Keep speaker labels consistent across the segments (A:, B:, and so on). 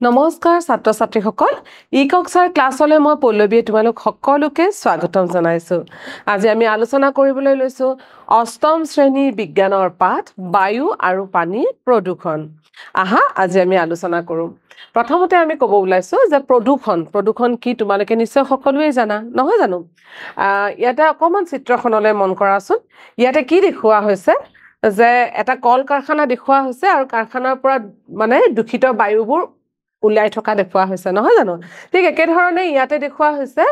A: নমস্কাৰ ছাত্ৰ ছাত্ৰীসকল ই-কক্সৰ ক্লাছলৈ মই পল্লৱীয়ে তোমালোক সকলোকে স্বাগতম জনাইছো আজি আমি আলোচনা কৰিবলৈ লৈছো অষ্টম শ্ৰেণীৰ বিজ্ঞানৰ পাঠ বায়ু আৰু পানী প্ৰদূষণ আহা আজি আমি আলোচনা কৰো প্ৰথমতে আমি ক'ব ওলাইছো যে প্ৰদূষণ কি তোমালোকে নিশ্চয় সকলোৱে জানা নহয় জানো ইয়াতে অকমান চিত্ৰখনলৈ মন কৰাচোন ইয়াতে কি দেখুৱা হৈছে যে এটা কল কাৰখানা দেখুৱা হৈছে আৰু কাৰখানাৰ পৰা মানে দূষিত বায়ুবোৰ উলাই থকা দেখুৱা হৈছে নহয় জানো ঠিক একে ধৰণে ইয়াতে দেখুৱা হৈছে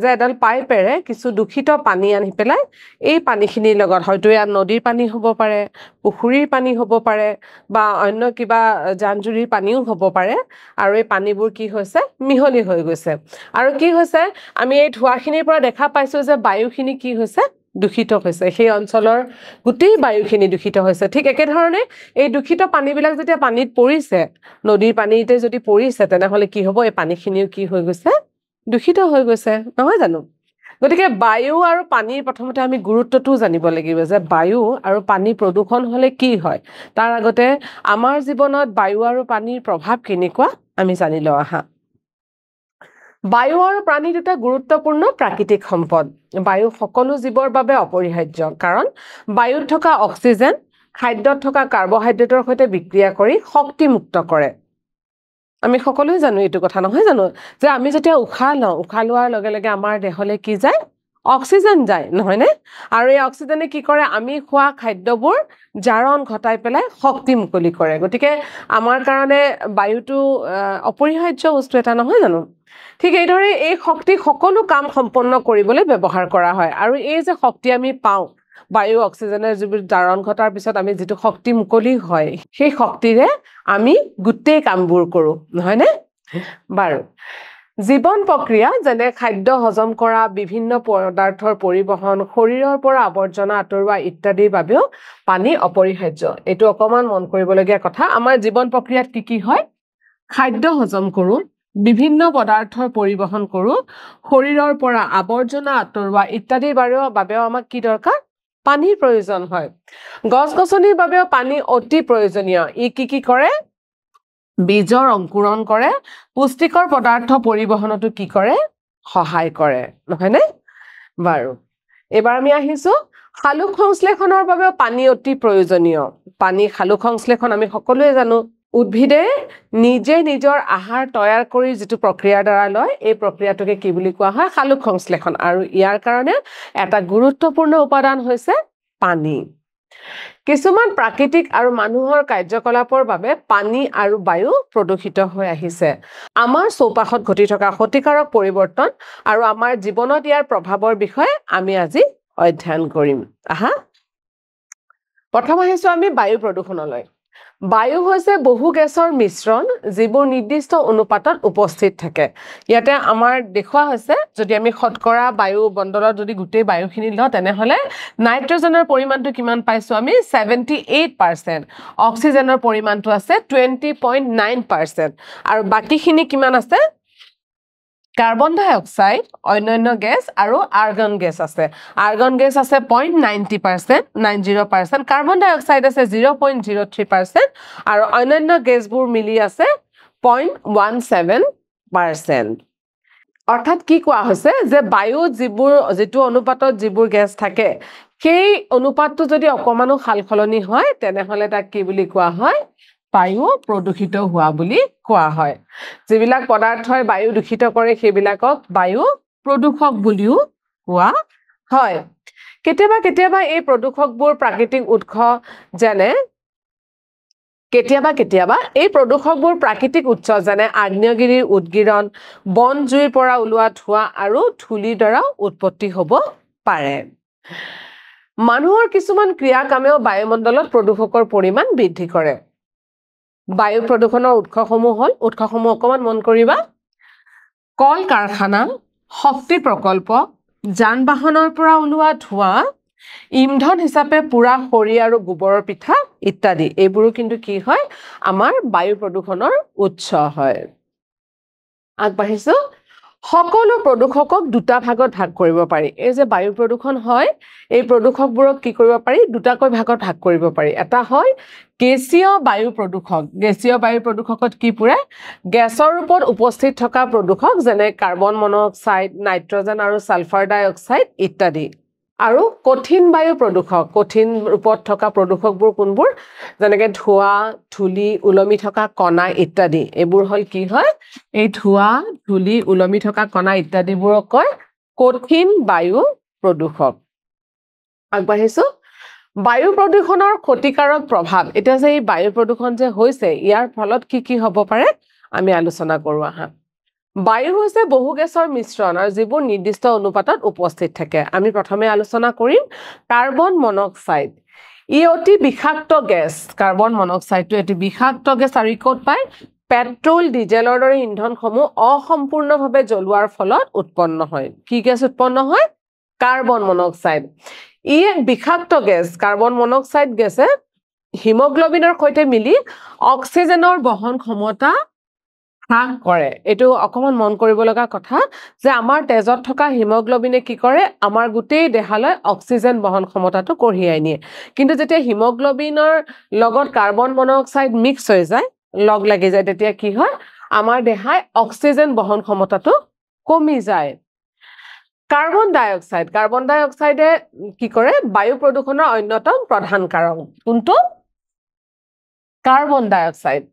A: যে এডাল পাইপেৰে কিছু দূষিত পানী আনি পেলাই এই পানীখিনিৰ লগত হয়তো ইয়াত নদীৰ পানী হ'ব পাৰে পুখুৰীৰ পানী হ'ব পাৰে বা অন্য কিবা জানজুৰিৰ পানীও হ'ব পাৰে আৰু এই পানীবোৰ কি হৈছে মিহলি হৈ গৈছে আৰু কি হৈছে আমি এই ধোঁৱাখিনিৰ পৰা দেখা পাইছো যে বায়ুখিনি কি হৈছে দূষিত হৈছে সেই অঞ্চলৰ গোটেই বায়ুখিনি দূষিত হৈছে ঠিক একে ধৰণে এই দূষিত পানীবিলাক যেতিয়া পানীত পৰিছে নদীৰ পানীতে যদি পৰিছে তেনেহলে কি হ'ব এই পানীখিনিও কি হৈ গৈছে দূষিত হৈ গৈছে নহয় জানো গতিকে বায়ু আৰু পানীৰ প্ৰথমতে আমি গুৰুত্বটো জানিব লাগিব যে বায়ু আৰু পানী প্ৰদূষণ হলে কি হয় তাৰ আগতে আমাৰ জীৱনত বায়ু আৰু পানীৰ প্ৰভাৱ কেনেকুৱা আমি জানি লওঁ আহা বায়ু আৰু পানী দুটা গুৰুত্বপূৰ্ণ প্ৰাকৃতিক সম্পদ বায়ু সকলো জীৱৰ বাবে অপৰিহাৰ্য কাৰণ বায়ুত থকা অক্সিজেন খাদ্যত থকা কাৰ্বহাইড্ৰেটৰ সৈতে বিক্ৰিয়া কৰি শক্তি মুক্ত কৰে আমি সকলোৱে জানো এইটো কথা নহয় জানো যে আমি যেতিয়া উশাহ লোৱাৰ লগে লগে আমাৰ দেহলৈ কি যায় অক্সিজেন যায় নহয় নে আৰু এই অক্সিজেনে কি কৰে আমি খোৱা খাদ্যবোৰ জাৰণ ঘটাই পেলাই শক্তি মুকলি কৰে গতিকে আমাৰ কাৰণে বায়ুটো অপৰিহাৰ্য বস্তু এটা নহয় জানো ঠিক এইদৰে এই শক্তি সকলো কাম সম্পন্ন কৰিবলৈ ব্যৱহাৰ কৰা হয় আৰু এই যে শক্তি আমি পাওঁ বায়ু অক্সিজেনৰ যিবোৰ জাৰণ ঘটাৰ পিছত আমি যেটো শক্তি মুকলি হয় সেই শক্তিৰে আমি গুটেই কামবোৰ কৰো নহয় নে বাৰু জীৱন প্ৰক্ৰিয়া যেনে খাদ্য হজম কৰা বিভিন্ন পদাৰ্থৰ পৰিবহন শৰীৰৰ পৰা আৱৰ্জনা আঁতৰোৱা ইত্যাদিৰ বাবেও পানী অপৰিহাৰ্য এটো অকমান মন কৰিবলগীয়া কথা আমাৰ জীৱন প্ৰক্ৰিয়াত কি হয় খাদ্য হজম কৰো বিভিন্ন পদাৰ্থৰ পৰিবহন কৰো শৰীৰৰ পৰা আৱৰ্জনা আঁতৰোৱা ইত্যাদিৰ বাবেও আমাক কি দৰকাৰ পানীৰ প্ৰয়োজন হয় গছ-গছনিৰ বাবেও পানী অতি প্ৰয়োজনীয় ই কি কৰে বীজৰ অংকুৰণ কৰে পুষ্টিকৰ পদাৰ্থ পৰিবহনতো কি কৰে সহায় কৰে নহয়নে বাৰু এবাৰ আমি আহিছো খালুক সংশ্লেষণৰ বাবেও পানী অতি প্ৰয়োজনীয় পানী খালুক সংশ্লেষণ আমি সকলোৱে জানো উদ্ভিদে নিজে নিজৰ আহাৰ তৈয়াৰ কৰি যেটো প্ৰক্ৰিয়াৰ দ্বাৰা লয় এই প্ৰক্ৰিয়াটোকে কি বুলি কোৱা হয় খালুক সংশ্লেষণ আৰু ইয়াৰ কাৰণে এটা গুৰুত্বপূৰ্ণ উপাদান হৈছে পানী কিছুমান প্ৰাকৃতিক আৰু মানুহৰ কাৰ্যকলাপৰ বাবে পানী আৰু বায়ু প্ৰদূষিত হৈ আহিছে আমাৰ চৌপাশত ঘটি থকা ক্ষতিকাৰক পৰিৱৰ্তন আৰু আমাৰ জীৱনত ইয়াৰ প্ৰভাৱৰ বিষয়ে আমি আজি অধ্যয়ন কৰিম আহা প্ৰথম আহিছো আমি বায়ু প্ৰদূষণলৈ বায়ু হৈছে বহু গেছৰ মিশ্ৰণ যিবোৰ নিৰ্দিষ্ট অনুপাতত উপস্থিত থাকে ইয়াতে আমাৰ দেখুৱা হৈছে যদি আমি শতকৰা বায়ু মণ্ডলত যদি গুটেই বায়ুখিনি লওঁ তেনেহলে নাইট্ৰজেনৰ পৰিমাণটো কিমান পাইছো আমি 78% অক্সিজেনৰ পৰিমাণটো আছে 20.9% আৰু বাকিখিনি কিমান আছে কাৰ্বন ডাই অক্সাইড অন্যান্য গেছ আৰু আৰ্গন গেছ আছে আৰ্গন গেছ আছে 90% কাৰ্বন ডাই অক্সাইড আছে 0.03% আৰু অন্যান্য গেছবোৰ মিলি আছে 0.17% অৰ্থাৎ কি কোৱা হৈছে যে বায়ুত যেটো অনুপাতত যিবোৰ গেছ থাকে সেই অনুপাতটো যদি অকমানো সালসলনি হয় তেনেহলে তাক কি বুলি কোৱা হয় বায়ু প্ৰদূষিত হোৱা বুলি কোৱা হয় যিবিলাক পদাৰ্থই বায়ু দূষিত কৰে সেইবিলাকক বায়ু প্ৰদূষক বুলিও কোৱা হয় কেতিয়াবা এই প্ৰদূষকবোৰ প্ৰাকৃতিক উৎস যেনে কেতিয়াবা এই প্ৰদূষকবোৰ প্ৰাকৃতিক উৎস যেনে আগ্নেয়গিৰিৰ উদগিৰণ বন জুইৰ পৰা ওলোৱা ধোঁৱা আৰু ধূলিৰ দ্বাৰা উৎপত্তি হ'ব পাৰে মানুহৰ কিছুমান ক্ৰিয়াকামেও বায়ুমণ্ডলত প্ৰদূষকৰ পৰিমাণ বৃদ্ধি কৰে বায়ু প্ৰদূষণৰ উৎসসমূহ অকমান মন কৰিবা কল কাৰখানা শক্তি প্ৰকল্প যান-বাহনৰ পৰা ওলোৱা ধোঁৱা ইন্ধন হিচাপে পুৰা খৰি আৰু গোবৰৰ পিঠা ইত্যাদি এইবোৰো কিন্তু কি হয় আমাৰ বায়ু প্ৰদূষণৰ উৎস হয় আগবাঢ়িছো সকলো প্ৰদূষকক দুটা ভাগত ভাগ কৰিব পাৰি এই যে বায়ু প্ৰদূষণ হয় এই প্ৰদূষকবোৰক কি কৰিব পাৰি দুটাকৈ ভাগত ভাগ কৰিব পাৰি এটা হয় গেছীয় বায়ু প্ৰদূষকত কি পৰে গেছৰ ৰূপত উপস্থিত থকা প্ৰদূষক যেনে কাৰ্বন মনোক্সাইড নাইট্ৰজেন আৰু সালফাৰ ডাই অক্সাইড ইত্যাদি আৰু কঠিন বায়ু প্ৰদূষক কঠিন ৰূপত থকা প্ৰদূষকবোৰ কোনবোৰ যেনেকৈ ধোঁৱা ধূলি উলমি থকা কণা ইত্যাদি এইবোৰ হল কি হয় এই ধোঁৱা ধূলি উলমি থকা কণা ইত্যাদিবোৰক কয় কঠিন বায়ু প্ৰদূষক আগবাঢ়িছো বায়ু প্ৰদূষণৰ ক্ষতিকাৰক প্ৰভাৱ এটা যে এই বায়ু প্ৰদূষণ যে হৈছে ইয়াৰ ফলত কি হ'ব পাৰে আমি আলোচনা কৰো আহা বায়ু হৈছে বহু গেছৰ মিশ্ৰণ আৰু যিবোৰ নিৰ্দিষ্ট অনুপাতত উপস্থিত থাকে আমি প্ৰথমে আলোচনা কৰিম কাৰ্বন মনোক্সাইড ই অতি বিষাক্ত গেছ কাৰ্বন মনোক্সাইডটো এটি বিষাক্ত গেছ আৰু ক'ত পায় পেট্ৰল ডিজেলৰ দৰে ইন্ধনসমূহ অসম্পূৰ্ণভাৱে জ্বলোৱাৰ ফলত উৎপন্ন হয় কি গেছ উৎপন্ন হয় কাৰ্বন মনোক্সাইড ই এক বিষাক্ত গেছ কাৰ্বন মনোক্সাইড গেছে হিমোগ্লোবিনৰ সৈতে মিলি অক্সিজেনৰ বহন ক্ষমতা হ্ৰাস কৰে এটো অকমান মন কৰিব লগা কথা যে আমাৰ তেজত থকা হিমোগ্লোবিনে কি কৰে আমাৰ গোটেই দেহালৈ অক্সিজেন বহন ক্ষমতাটো কঢ়িয়াই নিয়ে কিন্তু যেতিয়া হিমোগ্লোবিনৰ লগত কাৰ্বন মনোক্সাইড মিক্স হৈ যায় লগ লাগি যায় তেতিয়া কি হয় আমাৰ দেহাই অক্সিজেন বহন ক্ষমতাটো কমি যায় কাৰ্বন ডাই অক্সাইডে কি কৰে বায়ু প্ৰদূষণৰ অন্যতম প্ৰধান কাৰক কোনটো কাৰ্বন ডাই অক্সাইড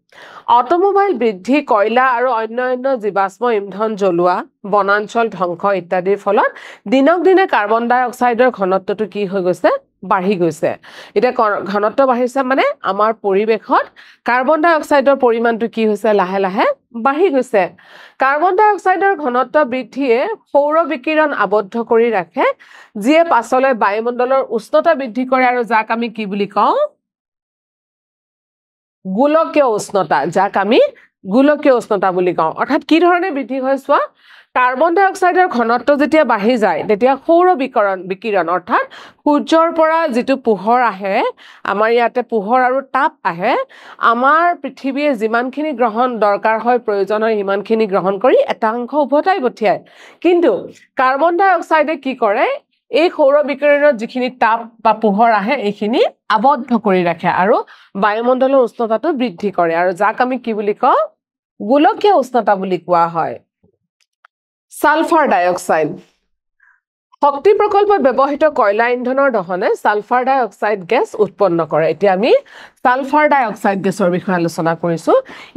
A: অটোমোবাইল বৃদ্ধি কয়লা আৰু অন্যান্য জীৱাশ্ম ইন্ধন জ্বলোৱা বনাঞ্চল ধ্বংস ইত্যাদিৰ ফলত দিনক দিনে কাৰ্বন ডাই অক্সাইডৰ ঘনত্বটো কি হৈ গৈছে বাঢ়ি গৈছে এটা ঘনত্ব বাঢ়িছে মানে আমাৰ পৰিৱেশত কাৰ্বন ডাই অক্সাইডৰ পৰিমাণটো কি হৈছে লাহে লাহে বাঢ়ি গৈছে কাৰ্বন ডাই অক্সাইডৰ ঘনত্ব বৃদ্ধিয়ে সৌৰ বিকিৰণ আবদ্ধ কৰি ৰাখে যিয়ে পাছলৈ বায়ুমণ্ডলৰ উষ্ণতা বৃদ্ধি কৰে আৰু যাক আমি কি বুলি কওঁ গোলকীয় উষ্ণতা যাক আমি গোলকীয় উষ্ণতা বুলি কওঁ অৰ্থাৎ কি ধৰণে বৃদ্ধি হয় চোৱা কাৰ্বন ডাই অক্সাইডৰ ঘনত্ব যেতিয়া বাঢ়ি যায় তেতিয়া সৌৰ বিকিৰণ অৰ্থাৎ সূৰ্যৰ পৰা যেটো পোহৰ আহে আমাৰ ইয়াতে পোহৰ আৰু তাপ আহে আমাৰ পৃথিৱীয়ে যিমানখিনি গ্ৰহণ দৰকাৰ হয় প্ৰয়োজন হয় ইমানখিনি গ্ৰহণ কৰি এটা অংশ উভতাই পঠিয়ায় কিন্তু কাৰ্বন ডাই অক্সাইডে কি কৰে এই সৌৰ বিকিৰণৰ যিখিনি তাপ বা পোহৰ আহে এইখিনি আবদ্ধ কৰি ৰাখে আৰু বায়ুমণ্ডলৰ উষ্ণতাটো বৃদ্ধি কৰে আৰু যাক আমি কি বুলি কওঁ গোলকীয় উষ্ণতা বুলি কোৱা হয় সালফাৰ ডাই অক্সাইড শক্তি প্ৰকল্পত ব্যৱহৃত কয়লা ইন্ধনৰ দহনে সালফাৰ ডাই অক্সাইড গেছ উৎপন্ন কৰে এতিয়া আমি সালফাৰ ডাই অক্সাইড গেছৰ বিষয়ে আলোচনা কৰিছো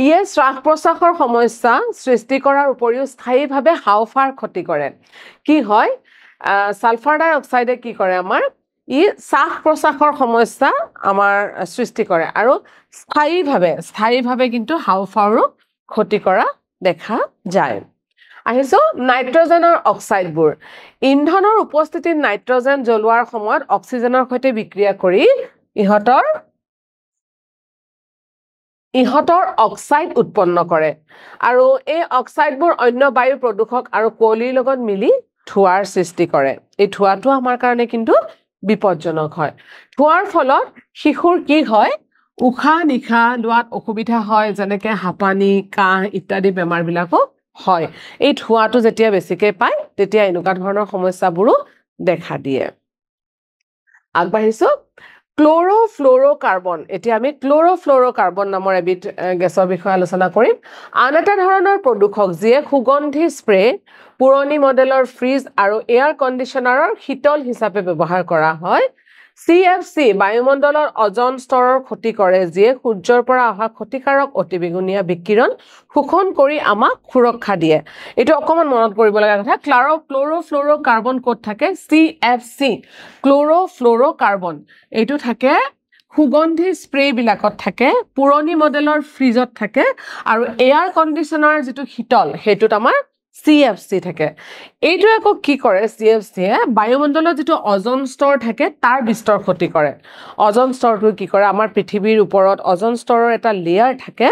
A: ইয়ে শ্বাস প্ৰশ্বাসৰ সমস্যা সৃষ্টি কৰাৰ উপৰিও স্থায়ীভাৱে হাওফাৰ ক্ষতি কৰে কি হয় সালফাৰ ডাই অক্সাইডে কি কৰে আমাৰ ই শ্বাস প্ৰশ্বাসৰ সমস্যা আমাৰ সৃষ্টি কৰে আৰু স্থায়ীভাৱে কিন্তু হাওফাৰো ক্ষতি কৰা দেখা যায় আহিছো নাইট্ৰজেনৰ অক্সাইডবোৰ ইন্ধনৰ উপস্থিতিত নাইট্ৰজেন জ্বলোৱাৰ সময়ত অক্সিজেনৰ সৈতে বিক্ৰিয়া কৰি ইহতৰ অক্সাইড উৎপন্ন কৰে আৰু এই অক্সাইডবোৰ অন্য বায়ু প্ৰদূষক আৰু কুঁৱলীৰ লগত মিলি ধোঁৱাৰ সৃষ্টি কৰে এই ধোঁৱাটো আমাৰ কাৰণে কিন্তু বিপদজনক হয় ধোঁৱাৰ ফলত শিশুৰ কি হয় উশাহ নিশাহ লোৱাত অসুবিধা হয় যেনেকৈ হাঁপানি কাহ ইত্যাদি বেমাৰবিলাকো হয় এই ধোঁৱাটো যেতিয়া বেছিকৈ পায় তেতিয়া এনেকুৱা ধৰণৰ সমস্যাবোৰো দেখা দিয়ে আগবাঢ়িছো ক্লোৰ'ফ্লুৰ'কাৰ্বন এতিয়া আমি ক্লোৰ'ফ্লুৰ'কাৰ্বন নামৰ এবিধ গেছৰ বিষয়ে আলোচনা কৰিম আন এটা ধৰণৰ প্ৰদূষক যিয়ে সুগন্ধি স্প্ৰে পুৰণি মডেলৰ ফ্ৰিজ আৰু এয়াৰ কণ্ডিশ্যনাৰৰ শীতল হিচাপে ব্যৱহাৰ কৰা হয় CFC বায়ুমণ্ডলৰ অজন স্তৰৰ ক্ষতি কৰে যিয়ে সূৰ্যৰ পৰা অহা ক্ষতিকাৰক অতিবেগুনীয়া বিকিৰণ শোষণ কৰি আমাক সুৰক্ষা দিয়ে এটো অকমান মনত কৰিব লগা কথা ক্লোৰ'ফ্লুৰ'কাৰ্বন ক'ত থাকে CFC ক্লোৰ'ফ্লুৰ'কাৰ্বন এইটো থাকে সুগন্ধি স্প্ৰে বিলাকত থাকে পুৰণি মডেলৰ ফ্ৰিজত থাকে আৰু এয়াৰ কণ্ডিশ্যনাৰ যেটো শীতল হেতুত আমাৰ CFC থাকে এইটো একো কি কৰে CFC বায়ুমণ্ডলত যেটো অজন স্তৰ থাকে তাৰ বিস্তৰ ক্ষতি কৰে অজন স্তৰটো কি কৰে আমাৰ পৃথিৱীৰ ওপৰত অজন স্তৰৰ এটা লেয়াৰ থাকে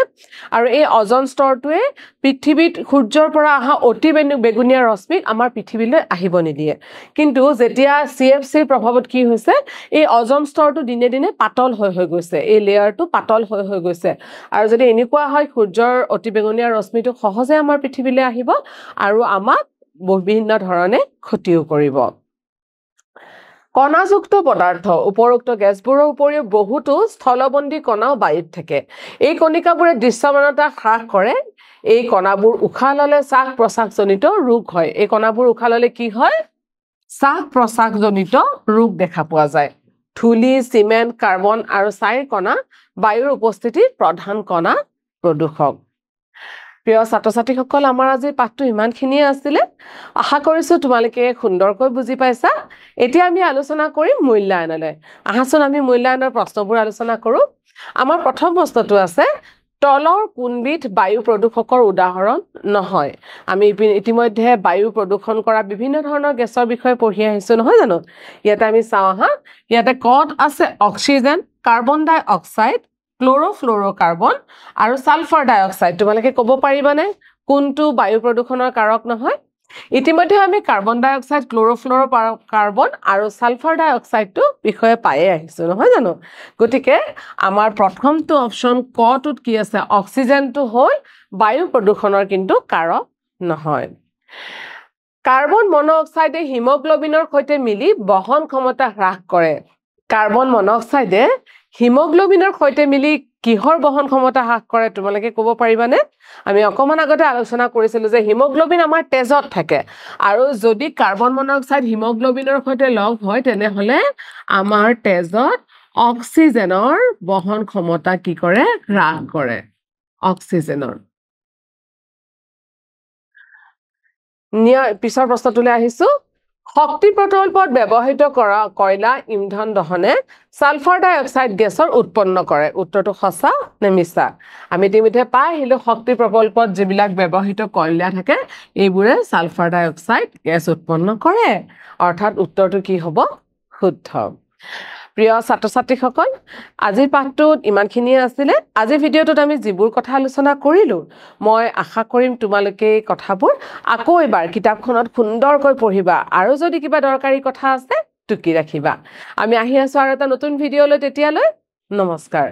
A: আৰু এই অজন স্তৰটোৱে পৃথিৱীত সূৰ্যৰ পৰা অহা অতি বেগুনীয়া ৰশ্মিক আমাৰ পৃথিৱীলৈ আহিব নিদিয়ে কিন্তু যেতিয়া CFC ৰ প্ৰভাৱত কি হৈছে এই অজন স্তৰটো দিনে দিনে পাতল হৈ গৈছে এই লেয়াৰটো পাতল হৈ গৈছে আৰু যদি এনেকুৱা হয় সূৰ্যৰ অতি বেগুনীয়া ৰশ্মিটো সহজে আমাৰ পৃথিৱীলৈ আহিব আৰু আমাক বিভিন্ন ধৰণে ক্ষতিও কৰিব কণাযুক্ত পদাৰ্থ উপৰোক্ত গেছবোৰৰ উপৰিও বহুতো স্থলবন্দী কণাও বায়ুত থাকে এই কণিকাবোৰে দৃশ্যমানতা হ্ৰাস কৰে এই কণাবোৰ উশাহ ললে শ্বাস প্ৰশ্বাসজনিত ৰোগ হয় এই কণাবোৰ উশাহ ললে কি হয় শ্বাস প্ৰশ্বাসজনিত ৰোগ দেখা পোৱা যায় ধূলি সিমেন্ট কাৰ্বন আৰু ছাইৰ কণা বায়ুৰ উপস্থিতিত প্ৰধান কণা প্ৰদূষক প্ৰিয় ছাত্ৰ-ছাত্ৰীসকল আমাৰ আজি পাঠটো ইমানখিনিয়ে আছিলে আশা কৰিছো তোমালোকে সুন্দৰকৈ বুজি পাইছা এতিয়া আমি আলোচনা কৰিম মূল্যায়নলৈ আহাচোন আমি মূল্যায়নৰ প্ৰশ্নবোৰ আলোচনা কৰো আমাৰ প্ৰথম প্ৰশ্নটো আছে তলৰ কোনবিধ বায়ু প্ৰদূষকৰ উদাহৰণ নহয় আমি ইতিমধ্যে বায়ু প্ৰদূষণ কৰা বিভিন্ন ধৰণৰ গেছৰ বিষয়ে পঢ়ি আহিছো নহয় জানো ইয়াতে আমি চাওঁ আহা ইয়াতে কত আছে অক্সিজেন কাৰ্বন ডাই অক্সাইড ক্লোৰোফ্লোৰোকাৰ্বন আৰু সালফাৰ ডাই অক্সাইড তোমালোকে ক'ব পাৰিবানে কোনটো বায়ু প্ৰদূষণৰ কাৰক নহয় ইতিমধ্যে আমি কাৰ্বন ডাই অক্সাইড ক্লোৰোফ্লোৰোকাৰ্বন আৰু সালফাৰ ডাই অক্সাইডটো বিষয়ে পায়ে আহিছো নহয় জানো গতিকে আমাৰ প্ৰথমটো অপচন কটোত কি আছে অক্সিজেনটো হ'ল বায়ু প্ৰদূষণৰ কিন্তু কাৰক নহয় কাৰ্বন মনোক্সাইডে হিমোগ্লোবিনৰ সৈতে মিলি বহন ক্ষমতা হ্ৰাস কৰে কাৰ্বন মনোক্সাইডে হিমোগ্লোবিনৰ সৈতে মিলি কিহৰ বহন ক্ষমতা হ্ৰাস কৰে তোমালোকে ক'ব পাৰিবানে আমি অকমান আগতে আলোচনা কৰিছিলো যে হিমোগ্লোবিন আমাৰ তেজত থাকে আৰু যদি কাৰ্বন মনোক্সাইড হিমোগ্লোবিনৰ সৈতে লগ হয় তেনেহলে আমাৰ তেজত অক্সিজেনৰ বহন ক্ষমতা কি কৰে হ্ৰাস কৰে অক্সিজেনৰ পিছৰ প্ৰশ্নটোলৈ আহিছো শক্তি প্ৰকল্পত ব্যৱহৃত কৰা কয়লা ইন্ধন দহনে সালফাৰ ডাই অক্সাইড গেছৰ উৎপন্ন কৰে উত্তৰটো সঁচা নে মিছা আমি ইতিমধ্যে পাই আহিলো শক্তি প্ৰকল্পত যিবিলাক ব্যৱহৃত কয়লা থাকে এইবোৰে সালফাৰ ডাই অক্সাইড গেছ উৎপন্ন কৰে অৰ্থাৎ উত্তৰটো কি হ'ব শুদ্ধ প্ৰিয় ছাত্ৰ-ছাত্ৰীসকল আজিৰ পাঠটোত ইমানখিনিয়ে আছিলে আজিৰ ভিডিঅ'টোত আমি যিবোৰ কথা আলোচনা কৰিলো মই আশা কৰিম তোমালোকে কথাবোৰ আকৌ এবাৰ কিতাপখনত সুন্দৰকৈ পঢ়িবা আৰু যদি কিবা দৰকাৰী কথা আছে টুকি ৰাখিবা আমি আহি আছো আৰু এটা নতুন ভিডিঅ'লৈ তেতিয়ালৈ নমস্কাৰ